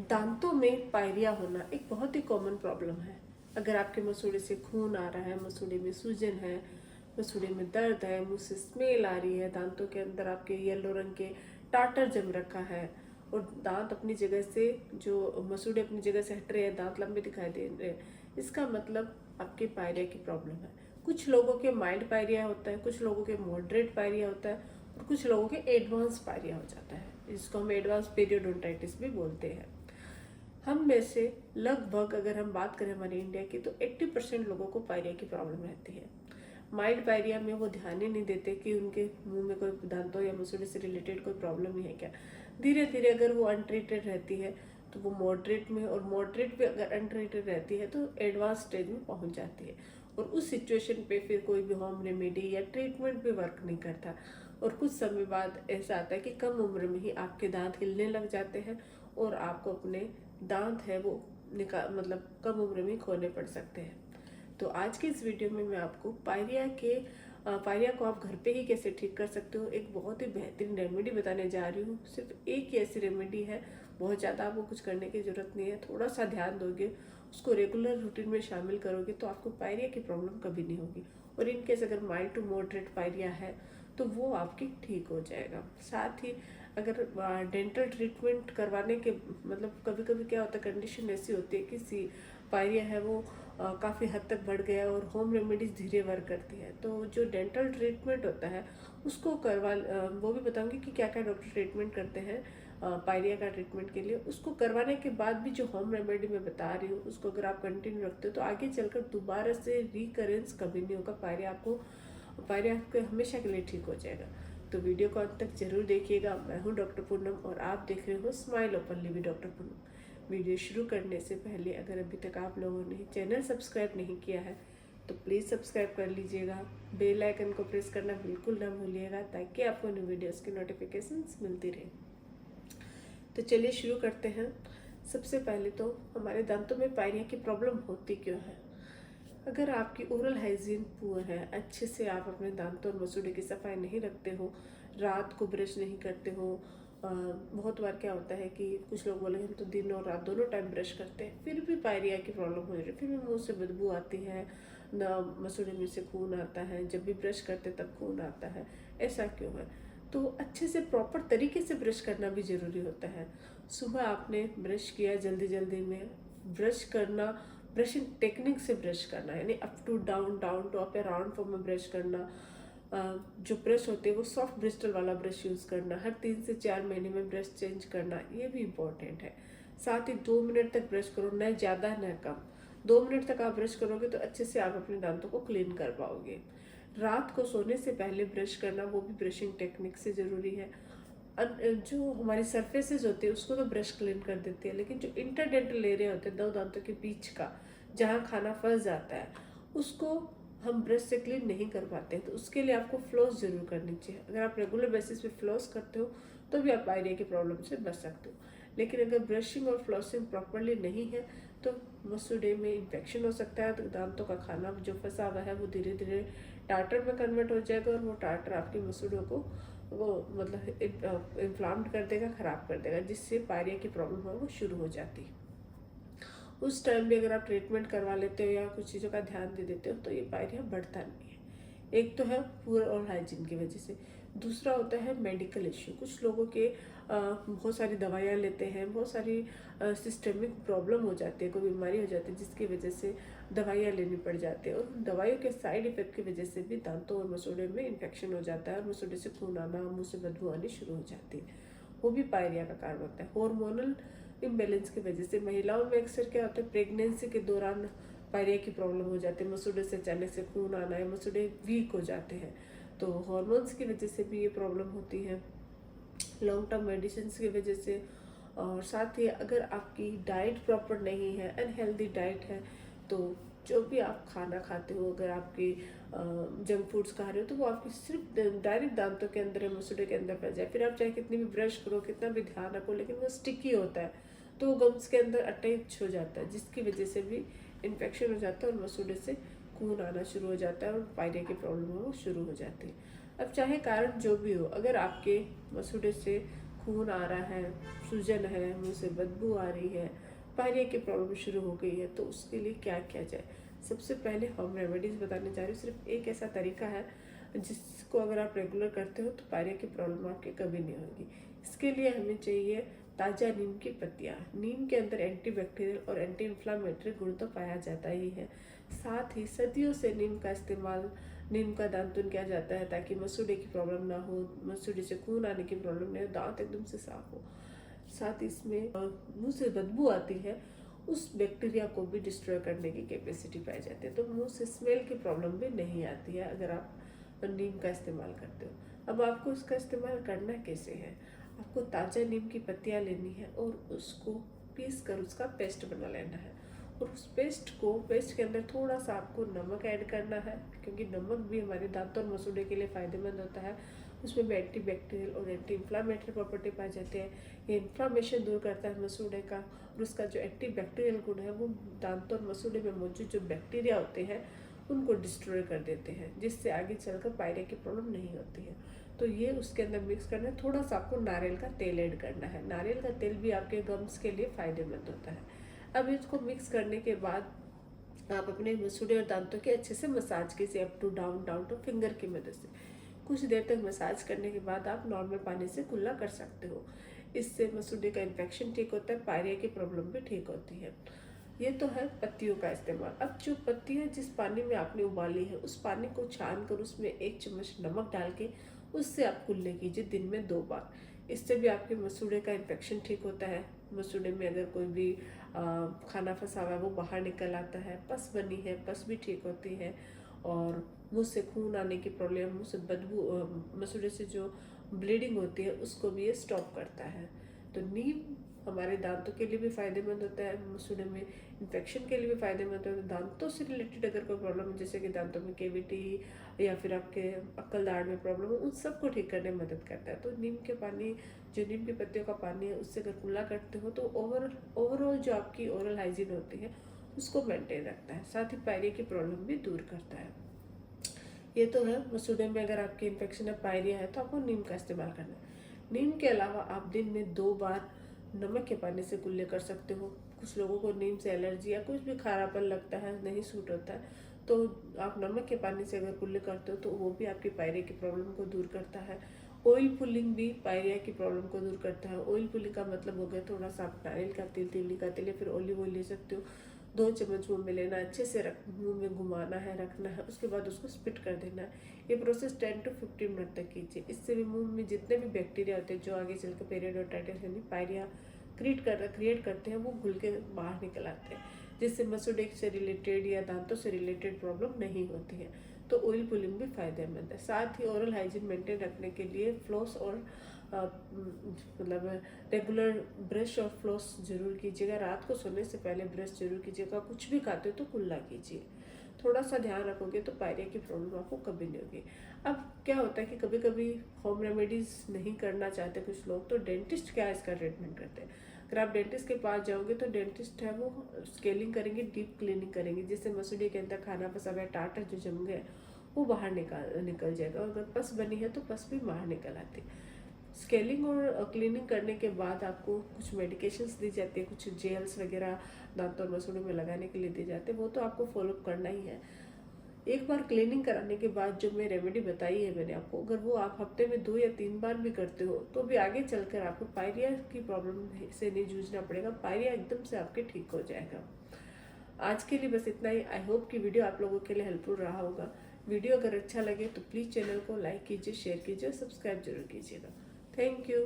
दांतों में पायरिया होना एक बहुत ही कॉमन प्रॉब्लम है। अगर आपके मसूड़े से खून आ रहा है, मसूड़े में सूजन है, मसूड़े में दर्द है, मुंह से स्मेल आ रही है, दांतों के अंदर आपके येलो रंग के टाटर जम रखा है और दांत अपनी जगह से, जो मसूड़े अपनी जगह से हट रहे हैं, दांत लंबे दिखाई दे रहे हैं, इसका मतलब आपके पायरिया की प्रॉब्लम है। कुछ लोगों के माइल्ड पायरिया होता है, कुछ लोगों के मॉडरेट पायरिया होता है और कुछ लोगों के एडवांस पायरिया हो जाता है, जिसको हम एडवांस पीरियोडोंटाइटिस भी बोलते हैं। हम में से लगभग, अगर हम बात करें हमारे इंडिया की, तो 80% लोगों को पायरिया की प्रॉब्लम रहती है। माइल्ड पायरिया में वो ध्यान ही नहीं देते कि उनके मुंह में कोई दांतों या मसूड़े से रिलेटेड कोई प्रॉब्लम ही है क्या। धीरे धीरे अगर वो अनट्रीटेड रहती है तो वो मॉडरेट में, और मॉडरेट भी अगर अनट्रीटेड रहती है तो एडवांस स्टेज में पहुंच जाती है। और उस सिचुएशन पे फिर कोई भी होम रेमेडी या ट्रीटमेंट भी वर्क नहीं करता और कुछ समय बाद ऐसा आता है कि कम उम्र में ही आपके दांत हिलने लग जाते हैं और आपको अपने दांत है वो मतलब कम उम्र में खोने पड़ सकते हैं। तो आज की इस वीडियो में मैं आपको पायरिया को आप घर पे ही कैसे ठीक कर सकते हो, एक बहुत ही बेहतरीन रेमेडी बताने जा रही हूँ। सिर्फ एक ही ऐसी रेमेडी है, बहुत ज़्यादा आपको कुछ करने की ज़रूरत नहीं है। थोड़ा सा ध्यान दोगे, उसको रेगुलर रूटीन में शामिल करोगे तो आपको पायरिया की प्रॉब्लम कभी नहीं होगी। और इनकेस अगर माइल्ड टू मॉडरेट पायरिया है तो वो आपकी ठीक हो जाएगा। साथ ही अगर डेंटल ट्रीटमेंट करवाने के, मतलब कभी कभी क्या होता है, कंडीशन ऐसी होती है कि पायरिया है वो काफ़ी हद तक बढ़ गया और होम रेमेडीज धीरे वर्क करती है। तो जो डेंटल ट्रीटमेंट होता है उसको वो भी बताऊंगी कि क्या क्या डॉक्टर ट्रीटमेंट करते हैं पायरिया का ट्रीटमेंट के लिए। उसको करवाने के बाद भी जो होम रेमेडी मैं बता रही हूँ उसको अगर आप कंटिन्यू रखते हो तो आगे चलकर दोबारा से रिकरेंस कभी नहीं होगा। पायरिया आपके हमेशा के लिए ठीक हो जाएगा। तो वीडियो को अंत तक जरूर देखिएगा। मैं हूँ डॉक्टर पूनम और आप देख रहे हो smile openly with doctor Poonam. Video शुरू करने से पहले अगर अभी तक आप लोगों ने चैनल सब्सक्राइब नहीं किया है तो प्लीज़ सब्सक्राइब कर लीजिएगा। बेल आइकन को प्रेस करना बिल्कुल ना भूलिएगा ताकि आपको न्यू वीडियोस की नोटिफिकेशंस मिलती रहे। तो चलिए शुरू करते हैं। सबसे पहले तो हमारे दांतों में पायरिया की प्रॉब्लम होती क्यों है। अगर आपकी ओरल हाइजीन पुअर है, अच्छे से आप अपने दांतों और मसूड़े की सफाई नहीं रखते हो, रात को ब्रश नहीं करते हो, बहुत बार क्या होता है कि कुछ लोग बोले हम तो दिन और रात दोनों टाइम ब्रश करते हैं फिर भी पायरिया की प्रॉब्लम हो रही है, फिर भी मुंह से बदबू आती है, न मसूड़े में से खून आता है, जब भी ब्रश करते तब खून आता है, ऐसा क्यों है। तो अच्छे से प्रॉपर तरीके से ब्रश करना भी ज़रूरी होता है। सुबह आपने ब्रश किया, जल्दी जल्दी में ब्रश करना, ब्रशिंग टेक्निक से ब्रश करना, यानी up to down, down to up या राउंड फॉर्म में ब्रश करना। जो ब्रश होते हैं वो सॉफ्ट ब्रिस्टल वाला ब्रश यूज़ करना, हर 3 से 4 महीने में ब्रश चेंज करना, ये भी इम्पोर्टेंट है। साथ ही 2 मिनट तक ब्रश करो, न ज़्यादा न कम। 2 मिनट तक आप ब्रश करोगे तो अच्छे से आप अपने दांतों को क्लीन कर पाओगे। रात को सोने से पहले ब्रश करना, वो भी ब्रशिंग टेक्निक से ज़रूरी है। जो हमारी सरफेसेस होती है उसको तो ब्रश क्लीन कर देती है, लेकिन जो इंटरडेंटल एरिया होते हैं दो दांतों के बीच का, जहाँ खाना फंस जाता है, उसको हम ब्रश से क्लीन नहीं कर पाते हैं। तो उसके लिए आपको फ्लॉस जरूर करनी चाहिए। अगर आप रेगुलर बेसिस पे फ्लॉस करते हो तो भी आप पायरिया की प्रॉब्लम से बच सकते हो। लेकिन अगर ब्रशिंग और फ्लॉसिंग प्रॉपरली नहीं है तो मसूड़े में इन्फेक्शन हो सकता है। तो दांतों का खाना जो फंसा हुआ है वो धीरे धीरे टाटर में कन्वर्ट हो जाएगा और वो टाटर आपके मसूड़ों को वो मतलब इन्फ्लाम्ड कर देगा, ख़राब कर देगा, जिससे पायरिया की प्रॉब्लम है वो शुरू हो जाती है। उस टाइम भी अगर आप ट्रीटमेंट करवा लेते हो या कुछ चीज़ों का ध्यान दे देते हो तो ये पायरिया बढ़ता नहीं है। एक तो है पूरा और हाइजीन की वजह से, दूसरा होता है मेडिकल इश्यू। कुछ लोगों के बहुत सारी दवाइयाँ लेते हैं, बहुत सारी सिस्टमिक प्रॉब्लम हो जाती है, कोई बीमारी हो जाती है जिसकी वजह से दवाइयाँ लेनी पड़ जाती है और दवाइयों के साइड इफेक्ट की वजह से भी दांतों और मसूड़े में इन्फेक्शन हो जाता है और मसूड़े से खून आना, मुँह से बदबू आनी शुरू हो जाती है। वो भी पायरिया का कारण होता है। हार्मोनल इम्बेलेंस की वजह से महिलाओं में अक्सर क्या होता है, प्रेगनेंसी के दौरान पायरिया की प्रॉब्लम हो जाती है, मसूड़े से अचानक से खून आना है, मसूड़े वीक हो जाते हैं, तो हार्मोन्स की वजह से भी ये प्रॉब्लम होती है, लॉन्ग टर्म मेडिसिन की वजह से। और साथ ही अगर आपकी डाइट प्रॉपर नहीं है, अनहेल्दी डाइट है, तो जो भी आप खाना खाते हो, अगर आपकी जंक फूड्स खा रहे हो तो वो आपकी सिर्फ डायरेक्ट दांतों के अंदर या मसूड़े के अंदर फंस जाए। फिर आप चाहे कितनी भी ब्रश करो, कितना भी ध्यान रखो, लेकिन वो स्टिकी होता है तो वो गम्स के अंदर अटैच हो जाता है, जिसकी वजह से भी इन्फेक्शन हो जाता है और मसूड़े से खून आना शुरू हो जाता है और पायरिया की प्रॉब्लम है वो शुरू हो जाती है। अब चाहे कारण जो भी हो, अगर आपके मसूड़े से खून आ रहा है, सूजन है, मुंह से बदबू आ रही है, पायरिया की प्रॉब्लम शुरू हो गई है, तो उसके लिए क्या किया जाए। सबसे पहले होम रेमेडीज़ बताने जा रही हूँ। सिर्फ एक ऐसा तरीका है जिसको अगर आप रेगुलर करते हो तो पायरिया की प्रॉब्लम आपके कभी नहीं होगी। इसके लिए हमें चाहिए ताज़ा नीम की पत्तियाँ। नीम के अंदर एंटीबैक्टीरियल और एंटी इन्फ्लामेटरी गुण तो पाया जाता ही है। साथ ही सदियों से नीम का इस्तेमाल, नीम का दांतुन किया जाता है ताकि मसूड़े की प्रॉब्लम ना हो, मसूड़े से खून आने की प्रॉब्लम नहीं हो, दांत एकदम से साफ हो। साथ इसमें मुंह से बदबू आती है, उस बैक्टीरिया को भी डिस्ट्रॉय करने की कैपेसिटी पाई जाती है। तो मुंह से स्मेल की प्रॉब्लम भी नहीं आती है अगर आप नीम का इस्तेमाल करते हो। अब आपको इसका इस्तेमाल करना कैसे है। आपको ताज़ा नीम की पत्तियाँ लेनी है और उसको पीस कर उसका पेस्ट बना लेना है। और उस पेस्ट के अंदर थोड़ा सा आपको नमक ऐड करना है, क्योंकि नमक भी हमारे दांतों और मसूड़े के लिए फ़ायदेमंद होता है। उसमें भी एंटी बैक्टीरियल और एंटी इन्फ्लामेटरी प्रॉपर्टी पाई जाती है। ये इन्फ्लामेशन दूर करता है मसूड़े का, और उसका जो एंटी बैक्टीरियल गुण है वो दांतों और मसूड़े में मौजूद जो बैक्टीरिया होते हैं उनको डिस्ट्रॉय कर देते हैं, जिससे आगे चलकर पायरिया की प्रॉब्लम नहीं होती है। तो ये उसके अंदर मिक्स करना है। थोड़ा सा आपको नारियल का तेल ऐड करना है। नारियल का तेल भी आपके गम्स के लिए फ़ायदेमंद होता है। अब इसको मिक्स करने के बाद आप अपने मसूड़े और दांतों के अच्छे से मसाज कीजिए, up to down two finger की मदद से। कुछ देर तक मसाज करने के बाद आप नॉर्मल पानी से कुल्ला कर सकते हो। इससे मसूड़े का इन्फेक्शन ठीक होता है, पायरिया की प्रॉब्लम भी ठीक होती है। ये तो है पत्तियों का इस्तेमाल। अब जो पत्तियाँ जिस पानी में आपने उबाली है उस पानी को छान कर उसमें 1 चम्मच नमक डाल के उससे आप कुल्ले कीजिए दिन में 2 बार। इससे भी आपके मसूड़े का इन्फेक्शन ठीक होता है। मसूड़े में अगर कोई भी खाना फंसा हुआ है वो बाहर निकल आता है। पस बनी है, पस भी ठीक होती है। और मुंह से खून आने की प्रॉब्लम, मुंह से बदबू, मसूड़े से जो ब्लीडिंग होती है उसको भी ये स्टॉप करता है। तो नीम हमारे दांतों के लिए भी फ़ायदेमंद होता है, मसूड़े में इन्फेक्शन के लिए भी फ़ायदेमंद होता है। दांतों से रिलेटेड अगर कोई प्रॉब्लम है, जैसे कि दांतों में केविटी या फिर आपके अक्कल दाढ़ में प्रॉब्लम है, उन सबको ठीक करने में मदद करता है। तो नीम के पानी, जो नीम की पत्तियों का पानी है, उससे अगर कुल्ला करते हो तो ओवरऑल जो आपकी ओरल हाइजीन होती है उसको मेंटेन रखता है। साथ ही पायरिया की प्रॉब्लम भी दूर करता है। ये तो है मसूड़े में अगर आपकी इन्फेक्शन है, पायरिया है, तो आपको नीम का इस्तेमाल करना है। नीम के अलावा आप दिन में 2 बार नमक के पानी से कुल्ले कर सकते हो। कुछ लोगों को नीम से एलर्जी या कुछ भी खारापन लगता है, नहीं सूट होता है, तो आप नमक के पानी से अगर कुल्ले करते हो तो वो भी आपकी पायरिया की प्रॉब्लम को दूर करता है। ऑयल पुलिंग भी पायरिया की प्रॉब्लम को दूर करता है। ऑयल पुलिंग का मतलब हो गया थोड़ा सा आप नारियल का तेल, तिल्ली का तेल या फिर ऑलिव ऑयल ले सकते हो। 2 चम्मच मुंह में लेना, अच्छे से मुंह में घुमाना है, रखना है, उसके बाद उसको स्पिट कर देना है। ये प्रोसेस 10 to 15 मिनट तक कीजिए। इससे भी मुंह में जितने भी बैक्टीरिया होते हैं जो आगे चलकर पेरियोडोटाइटिस यानी पायरिया क्रिएट करते हैं, वो घुल के बाहर निकल आते हैं, जिससे मसूड़े से रिलेटेड या दांतों से रिलेटेड प्रॉब्लम नहीं होती है। तो ऑयल पुलिंग भी फायदेमंद है। साथ ही ओरल हाइजीन मेंटेन रखने के लिए फ्लॉस और मतलब रेगुलर ब्रश और फ्लॉस जरूर कीजिएगा। रात को सोने से पहले ब्रश जरूर कीजिएगा। कुछ भी खाते हो तो कुल्ला कीजिए। थोड़ा सा ध्यान रखोगे तो पायरिया की प्रॉब्लम आपको कभी नहीं होगी। अब क्या होता है कि कभी कभी होम रेमेडीज़ नहीं करना चाहते कुछ लोग, तो डेंटिस्ट क्या इसका ट्रीटमेंट करते हैं। अगर आप डेंटिस्ट के पास जाओगे तो डेंटिस्ट है वो स्केलिंग करेंगे, डीप क्लीनिंग करेंगे, जिससे मसूड़े के अंदर खाना फंसा हुआ है, टाटर जो जम गए वो बाहर निकल जाएगा। और अगर पस बनी है तो पस भी बाहर निकल आती है। स्केलिंग और क्लीनिंग करने के बाद आपको कुछ मेडिकेशंस दी जाती है, कुछ जेल्स वगैरह दांतों और मसूड़ों में लगाने के लिए दिए जाते हैं, वो तो आपको फॉलोअप करना ही है। एक बार क्लीनिंग कराने के बाद जो मैं रेमेडी बताई है मैंने आपको, अगर वो आप हफ्ते में 2 या 3 बार भी करते हो तो भी आगे चलकर आपको पायरिया की प्रॉब्लम से नहीं जूझना पड़ेगा। पायरिया एकदम से आपके ठीक हो जाएगा। आज के लिए बस इतना ही। आई होप कि वीडियो आप लोगों के लिए हेल्पफुल रहा होगा। वीडियो अगर अच्छा लगे तो प्लीज़ चैनल को लाइक कीजिए, शेयर कीजिए और सब्सक्राइब जरूर कीजिएगा। Thank you.